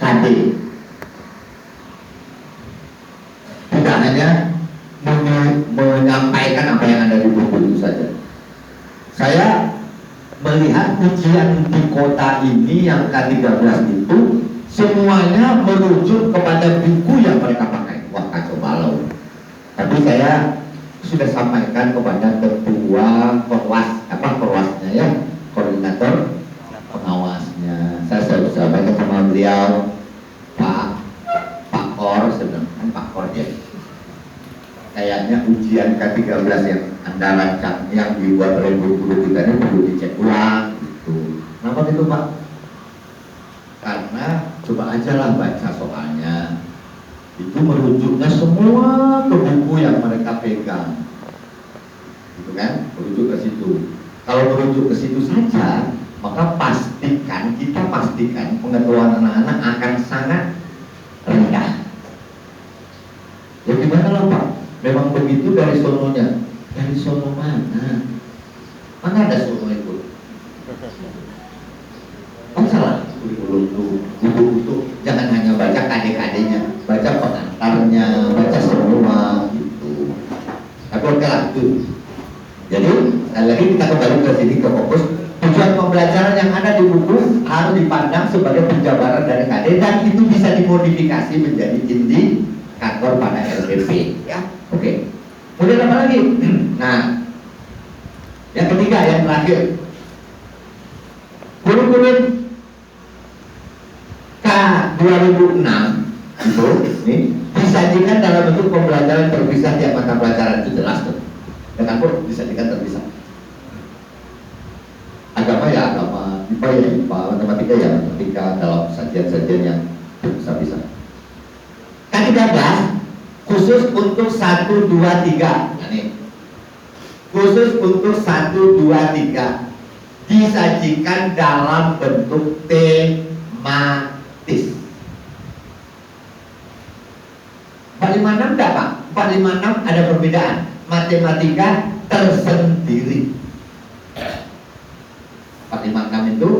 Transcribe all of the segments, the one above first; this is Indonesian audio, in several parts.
KD. Tidak hanya menyampaikan apa yang ada di buku itu saja. Saya melihat ujian di kota ini yang K13 itu semuanya merujuk kepada buku yang mereka pakai. Wah, kacau balau. Tapi saya sudah sampaikan kepada ketua perwasnya ya, koordinator pengawasnya. Saya sudah sampaikan sama beliau, Pak Kor, sebenarnya Pak Kor ya. Kayaknya ujian K13 yang Anda rancang, yang dibuat oleh guru-guru kita ini perlu dicek ulang gitu. Kenapa gitu Pak? Karena coba aja lah baca soalnya. Itu merujuknya semua ke buku yang mereka pegang, gitu kan? Merujuk ke situ. Kalau merujuk ke situ saja, maka kita pastikan pengetahuan anak-anak akan sangat rendah. Ya gimana lah Pak? Memang begitu dari sononya. Dari sono mana? Mana ada sono itu? Oh salah. Buku jangan hanya baca KD-KD-nya, baca pengantarnya, baca semua gitu. Tapi oke lah itu. Jadi sekali lagi kita kembali ke sini ke fokus. Tujuan pembelajaran yang ada di buku harus dipandang sebagai penjabaran dari KD dan itu bisa dimodifikasi menjadi indikator pada LPP. Ya, oke. Kemudian apa lagi? Nah, yang ketiga, yang terakhir, kurikulum K2006 itu ini disajikan dalam bentuk pembelajaran terpisah tiap mata pelajaran, itu jelas tuh. Dengan pun disajikan terpisah. Agama ya agama, IPA ya IPA, matematika ya matematika dalam sajian-sajian yang terpisah-pisah. K13 khusus untuk 1, 2, 3. Nah, nih. Khusus untuk 1, 2, 3 disajikan dalam bentuk tematis. 456 enggak Pak? 456 ada perbedaan. Matematika tersendiri. 456 itu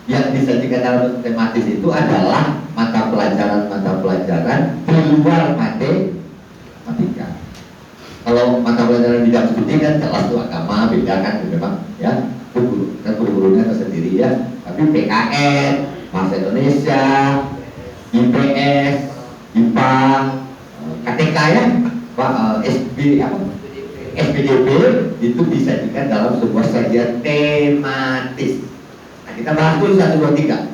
yang disajikan dalam bentuk tematis itu adalah mata pelajaran di luar matematika. Kalau mata pelajaran bidang studi kan jelas tuh agama, beda kan memang ya, guru-gurunya tersendiri ya. Tapi PKN, Bahasa Indonesia, IPS, IPA, KTK ya, SPDB itu disajikan dalam sebuah sajian tematis. Nah, kita bahas dulu 1, 2, 3.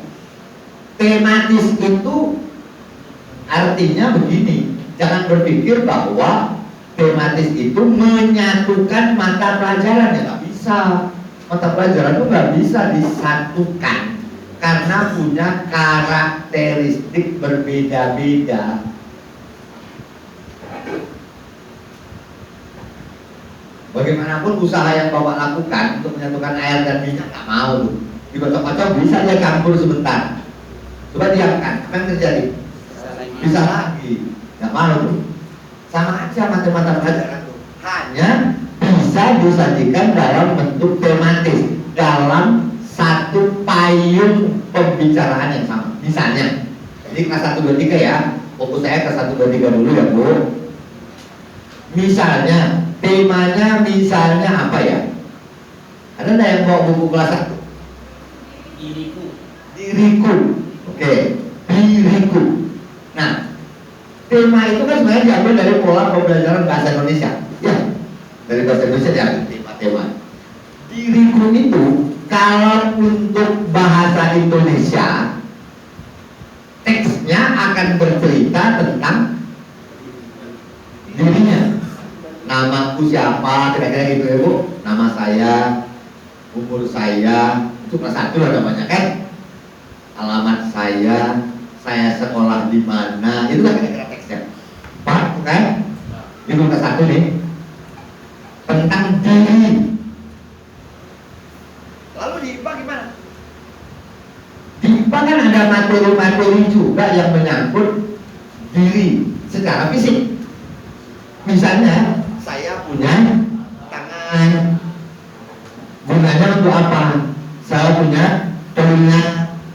Tematis itu artinya begini, jangan berpikir bahwa tematis itu menyatukan mata pelajaran, ya nggak bisa. Mata pelajaran itu nggak bisa disatukan karena punya karakteristik berbeda-beda. Bagaimanapun usaha yang Bapak lakukan untuk menyatukan air dan minyak nggak mau. Dikocok-kocok bisa dia campur sebentar. Coba diamkan, apa yang terjadi? Bisa lagi, nggak mau. Sama aja mata-mata pelajaran itu. Hanya bisa disajikan dalam bentuk tematis, dalam satu payung pembicaraan yang sama. Misalnya, ini kelas 1, 2, 3 ya. Fokus saya ke 1, 2, 3 dulu ya Bu. Misalnya, temanya misalnya apa ya? Ada nggak yang bawa buku kelas 1? Diriku. Oke, diriku. Nah, tema itu kan sebenarnya diambil dari pola pembelajaran bahasa Indonesia. Ya, dari bahasa Indonesia diambil tema-tema. Diriku itu kalau untuk bahasa Indonesia teksnya akan bercerita tentang dirinya. Namaku siapa, kira-kira gitu ya Bu. Nama saya, umur saya, itu kelas 1 lah namanya kan. Alamat saya sekolah di mana, itu kan kira-kira teksnya. Pak, kan? Ini kelas 1 nih. Tentang diri. Lalu di IPA gimana? Di IPA kan ada materi-materi juga yang menyangkut diri secara fisik. Misalnya, saya punya tangan, gunanya untuk apa? Saya punya telinga,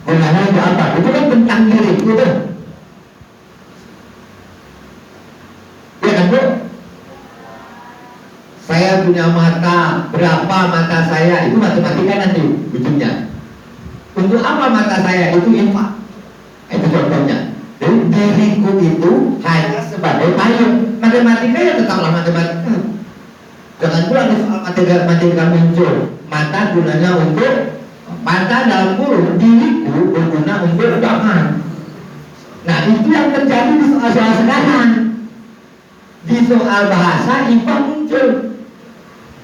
gunanya untuk apa? Itu kan tentang diri. diriku tuh. Ya kan Bu? Saya punya mata, berapa mata saya, itu matematika nanti ujungnya. Untuk apa mata saya? Itu infak. Itu contohnya. Jadi diriku itu hanya sebagai payung. Matematika ya tetaplah matematika. Jangan pula ada soal matematika muncul. Mata gunanya untuk mata dalam kurung, diriku berguna untuk jangan. Nah itu yang terjadi di soal-soal sekarang. Di soal bahasa IPA muncul.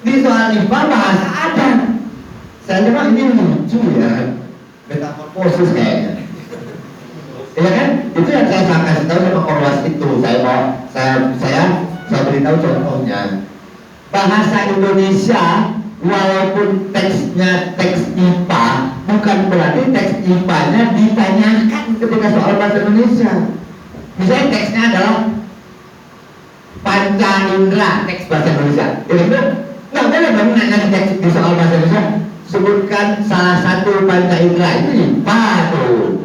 Di soal IPA bahasa ada. Saya cuma ini lucu ya. Metamorfosis kayaknya. Ya kan? Itu yang saya kasih tahu sama Orwas itu. Saya beritahu contohnya. Bahasa Indonesia walaupun teksnya teks IPA, bukan berarti teks IPA-nya ditanyakan ketika soal bahasa Indonesia. Misalnya teksnya adalah panca indera, teks bahasa Indonesia. Jadi nggak boleh dong nanya teks di soal bahasa Indonesia. Sebutkan salah satu panca indera, itu IPA tuh.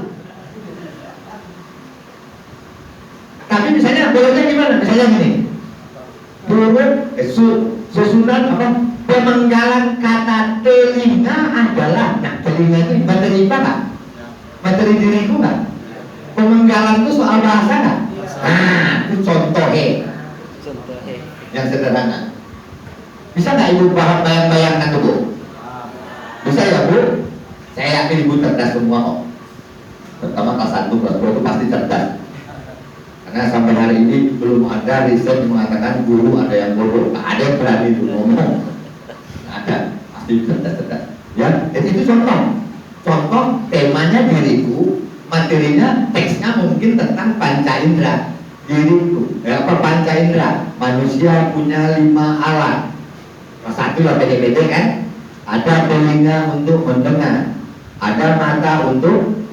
Tapi misalnya bolehnya gimana? Misalnya gini, susunan apa? Pemenggalan kata telinga adalah, nah telinga itu materi apa nggak? Materi diriku nggak? Pemenggalan itu soal bahasa nggak? Nah itu contoh yang sederhana. Bisa nggak ibu bayangkan dulu? Bisa ya Bu? Saya yakin ibu cerdas semua kok. Terutama kelas 1, kelas 2 itu pasti cerdas. Karena sampai hari ini belum ada riset yang mengatakan guru ada yang bodoh. Nggak ada yang berani itu ngomong. Nggak ada, pasti cerdas-cerdas. Ya, jadi itu contoh. Contoh temanya diriku, materinya teksnya mungkin tentang panca indera. Diriku, apa panca indera? Manusia punya 5 alat. Satu lah PDPD kan? Ada telinga untuk mendengar, ada mata untuk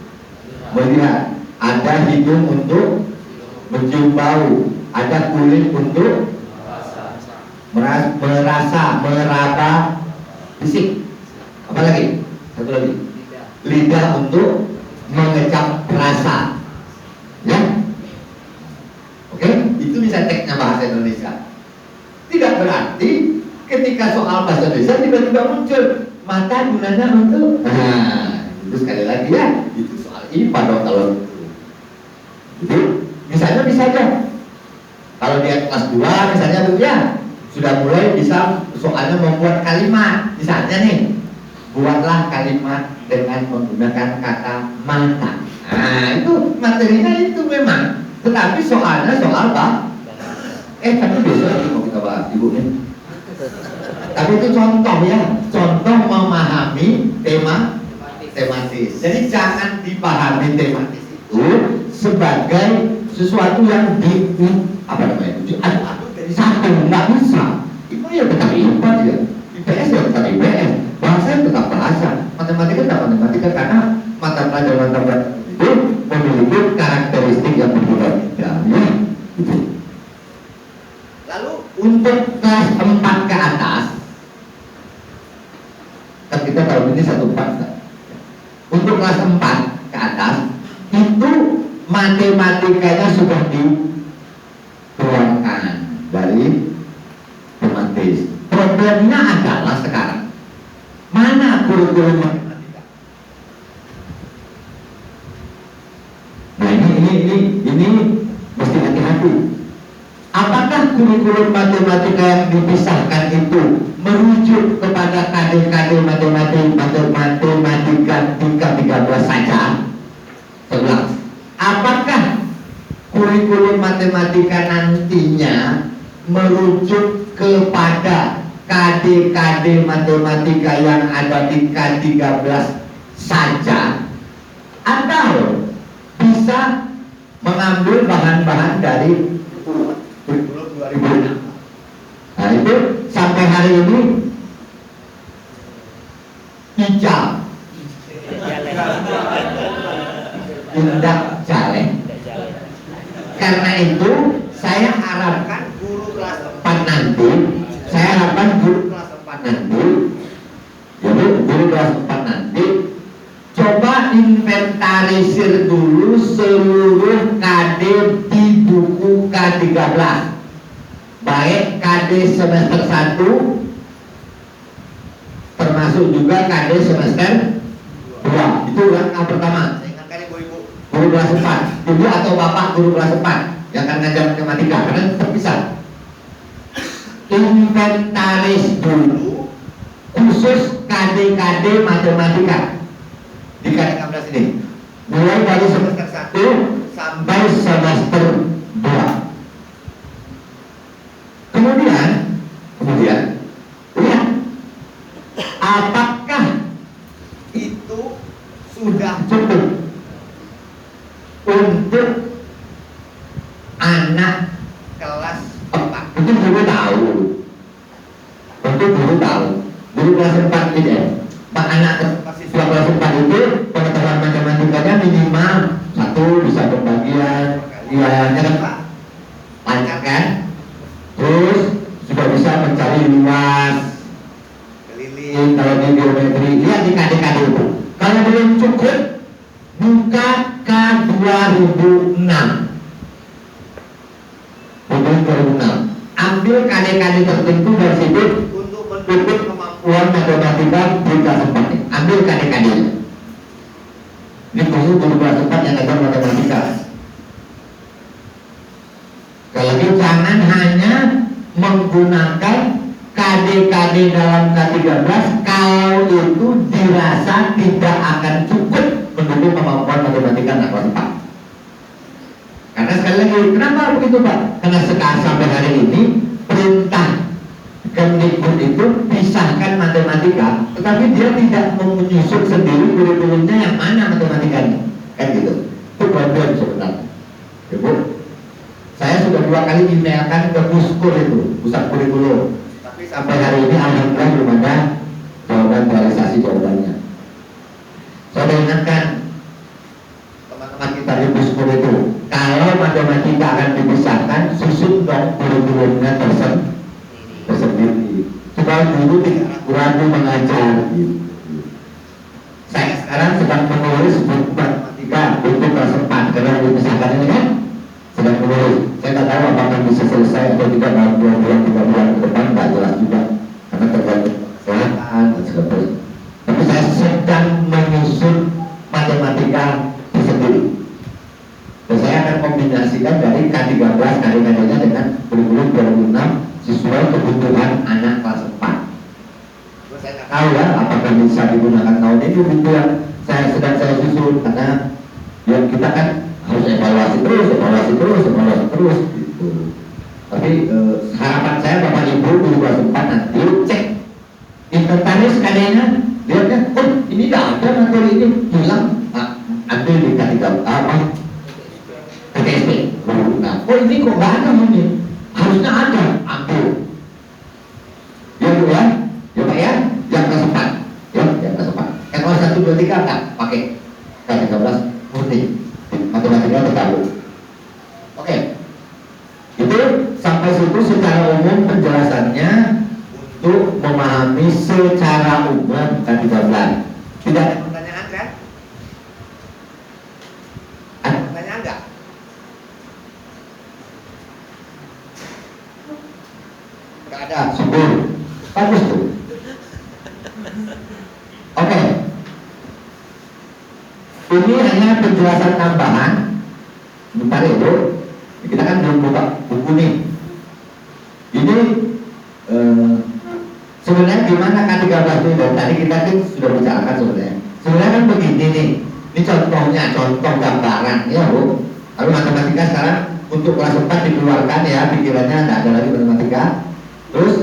melihat, ada hidung untuk mencium bau, ada kulit untuk merasa, meraba fisik. Apa lagi? Satu lagi. Lidah untuk mengecap rasa. Ya? Oke? Itu bisa teksnya bahasa Indonesia. Tidak berarti ketika soal bahasa Indonesia tiba-tiba muncul mata gunanya untuk. Nah, itu sekali lagi ya, itu soal IPA dong kalau itu. Jadi misalnya bisa aja kalau dia kelas 2 misalnya Bu ya sudah mulai bisa soalnya membuat kalimat. Misalnya nih, buatlah kalimat dengan menggunakan kata mata. Nah itu materinya itu memang, tetapi soalnya soal apa? Tapi besok lagi mau kita bahas Ibu nih. Tapi itu contoh ya, contoh memahami tematis. Jadi jangan dipahami tematis itu sebagai sesuatu yang diaduk dari satu, nggak bisa. Itu ya tetap IPA dia, IPS ya tetap IPS, bahasa tetap bahasa, matematika tetap matematika karena mata pelajaran itu memiliki karakteristik yang berbeda. Ya, gitu. Lalu untuk kelas 4 ke atas, kan kita tahun ini 1/4. Untuk kelas 4 ke atas itu matematikanya sudah dikeluarkan dari tematis. Problemnya adalah sekarang mana kurikulum matematika? Nah ini mesti hati-hati. Apakah kurikulum matematika yang dipisahkan itu merujuk kepada KD matematika tingkat 13 saja? Sebelah. Apakah kurikulum matematika nantinya merujuk kepada KD matematika yang ada di K13 saja, atau bisa mengambil bahan-bahan dari kurikulum 2006? Nah itu sampai hari ini hijau indah jaleh. Karena itu saya harapkan guru kelas 4 nanti, jadi guru kelas 4 nanti coba inventarisir dulu seluruh baik KD semester 1 termasuk juga KD semester 2. Itu langkah pertama. Saya ingatkan ibu-ibu guru kelas 4, ibu atau bapak guru kelas 4 yang akan ngajar matematika karena terpisah. Inventaris dulu khusus KD-KD matematika di KD 16 ini, mulai dari semester 1 sampai semester 2. Kemudian lihat apakah itu sudah cukup untuk anak kelas 4. Itu guru tahu. Guru kelas 4 ini anak siswa kelas 4 itu pengetahuan matematikanya minimal 1 bisa pembagian, wilayahnya kan Pak lancar kan? Terus sudah bisa mencari luas, keliling, kalau di geometri, lihat di KD-KD itu. Kalau belum cukup, buka K2006. Ambil KD-KD tertentu dari situ untuk mendukung kemampuan matematika di kelas 4 ini. Ambil KD-KD. Ini khusus guru kelas 4 yang ajar matematika. Kalau jangan hanya menggunakan KD-KD dalam K13 kalau itu dirasa tidak akan cukup mendukung kemampuan matematika anak kelas 4. Karena sekali lagi, kenapa begitu Pak? Karena sekarang sampai hari ini perintah Kemdikbud itu pisahkan matematika, tetapi dia tidak menyusun sendiri kurikulumnya yang mana matematikanya, kan gitu. Itu problem sebenarnya. Ibu, saya sudah 2 kali emailkan ke Puskur itu, pusat kurikulum, tapi sampai hari ini alhamdulillah belum ada jawaban realisasi jawabannya. Saya ingatkan teman-teman kita di Puskur itu, kalau matematika akan dipisahkan, susun dong kurikulumnya tersendiri supaya guru tidak ragu mengajar gitu. Saya sekarang sedang menulis buku matematika untuk kelas 4 karena dipisahkan ini kan sedang menulis. Saya tidak tahu apakah bisa selesai atau tidak dalam 2 bulan 3 bulan ke depan, tidak jelas juga karena tergantung kesehatan dan sebagainya. Tapi saya sedang menyusun matematika tersendiri. Dan saya akan kombinasikan dari K13 KD-KD-nya dengan kurikulum 2006 sesuai kebutuhan anak kelas 4. Saya nggak tahu ya apakah bisa digunakan tahun ini, itu yang saya susun karena yang kita kan harus evaluasi terus gitu. Tapi harapan saya Bapak Ibu guru kelas 4 nanti cek inventaris KD-nya, lihatnya, oh ini nggak ada materi ini hilang, ambil di K3 apa? KTSP. Nah, oh ini kok nggak ada ini? Harusnya ada, ambil. Ya Bu ya, Pak ya, yang kelas 4, ya, yang kelas 4. Yang kelas 1, 2, 3 enggak pakai K13 murni, matematika tertahu. Oke, itu sampai situ secara umum penjelasannya untuk memahami secara umum K13. Tidak ada pertanyaan kan? Ada pertanyaan enggak? Enggak ada, syukur. Bagus tuh. Oke. Ini hanya penjelasan tambahan. Bentar ya Bu. Kita kan belum buka buku nih. Ini sebenarnya gimana K13 itu? Dan tadi kita kan sudah bicarakan sebenarnya. Sebenarnya kan begini nih. Ini contohnya, contoh gambaran ya Bu. Tapi matematika sekarang untuk kelas 4 dikeluarkan ya, pikirannya tidak ada lagi matematika. Terus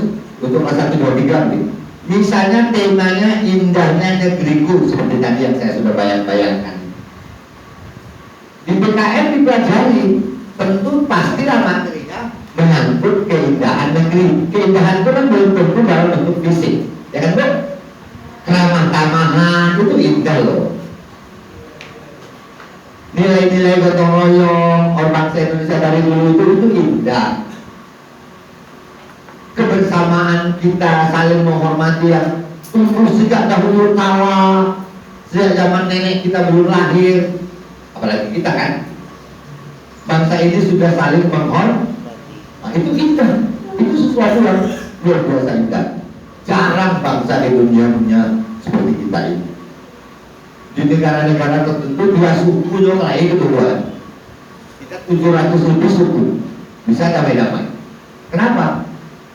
untuk kelas 1, 2, 3 gitu. Misalnya temanya indahnya negeriku seperti tadi yang saya sudah bayangkan. Di PKM dipelajari, tentu pastilah materinya menyangkut keindahan negeri. Keindahan itu kan belum tentu dalam bentuk fisik, ya kan Bu? Keramah tamahan itu indah loh. Nilai-nilai gotong royong orang bangsa Indonesia dari dulu itu indah. Kebersamaan kita saling menghormati yang tumbuh sejak dahulu kala, sejak zaman nenek kita belum lahir, apalagi kita kan bangsa ini sudah saling menghormati. Nah, itu indah, itu sesuatu yang luar biasa indah. Jarang bangsa di dunia punya seperti kita ini. Di negara-negara tertentu dua suku yang lain keduluan. Kita 700 lebih suku bisa damai-damai. Kenapa?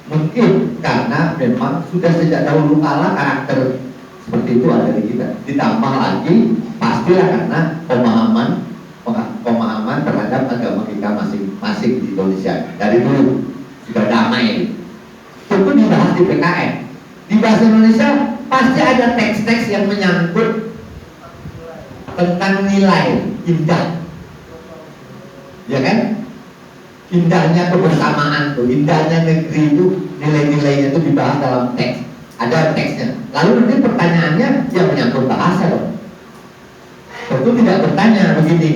Mungkin karena memang sudah sejak dahulu kala karakter seperti itu ada di kita. Ditambah lagi pastilah karena pemahaman terhadap agama kita masing-masing di Indonesia dari dulu sudah damai. Tentu dibahas di PKN. Di bahasa Indonesia pasti ada teks-teks yang menyangkut tentang nilai indah, ya kan? Indahnya kebersamaan tuh, indahnya negeri itu, nilai-nilainya itu dibahas dalam teks, ada teksnya. Lalu nanti pertanyaannya yang menyangkut bahasa dong. Tentu tidak bertanya begini,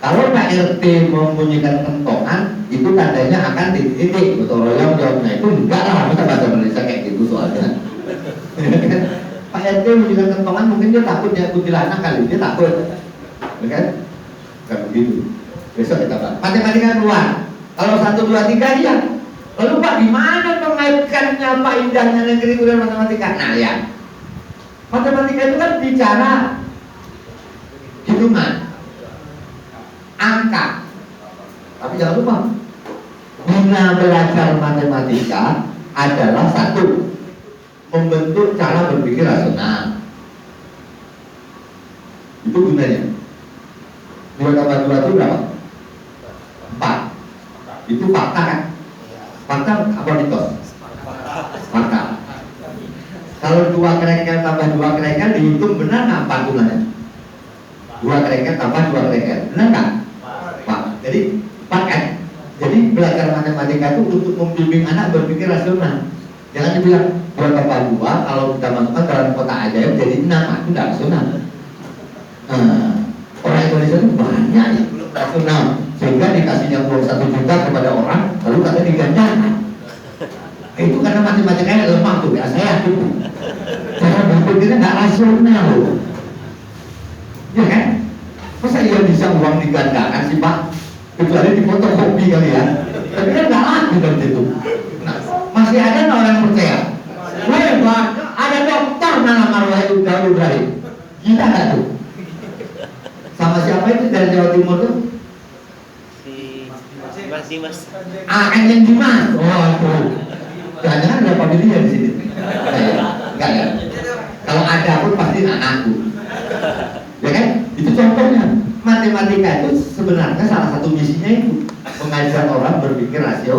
kalau Pak RT membunyikan kentongan, itu tandanya akan titik-titik. Betul royong jawabnya itu enggak lah, masa bahasa Indonesia kayak gitu soalnya. Pak RT membunyikan kentongan, mungkin dia takut dia kuntilanak kali, dia takut, ya kan? Kan begitu. Besok kita bahas matematika keluar. Kalau 1, 2, 3 iya. Lalu Pak, gimana mengaitkannya Pak indahnya negeri dan matematika? Nah ya, matematika itu kan bicara hitungan, angka. Tapi jangan lupa, guna belajar matematika adalah satu, membentuk cara berpikir rasional. Itu gunanya. 2 tambah 2 itu berapa? 4. Itu fakta kan? Fakta apa mitos? Fakta. Kalau 2 kerengkel tambah 2 kerengkel dihitung benar nggak 4 gunanya? 2 kerengkel tambah 2 kerengkel, benar nggak? Pak. Jadi 4 kan? Jadi belajar matematika itu untuk membimbing anak berpikir rasional. Jangan dibilang 2 tambah 2 kalau kita masukkan dalam kotak ajaib jadi 6, itu tidak rasional. Orang Indonesia itu banyak ya rasional, sehingga dikasihnya uang 1 juta kepada orang lalu katanya digandakan. Itu karena matematikanya lemah tuh ya, saya itu cara berpikirnya nggak rasional loh, ya kan? Masa iya bisa uang digandakan sih Pak? Kecuali di fotokopi kali ya, tapi kan nggak laku kan itu. Nah, masih ada nggak orang yang percaya? Wah Pak, ada dokter nama Allah itu Daud Ibrahim, gila nggak tuh? Sama siapa itu dari Jawa Timur tuh? Si Dimas. Kanjeng Dimas. Oh tuh. Jangan-jangan ada familia di sini. Enggak ya. Kalau ada pun pasti anakku. Ya kan? Itu contohnya. Matematika itu sebenarnya salah satu misinya itu mengajar orang berpikir rasio.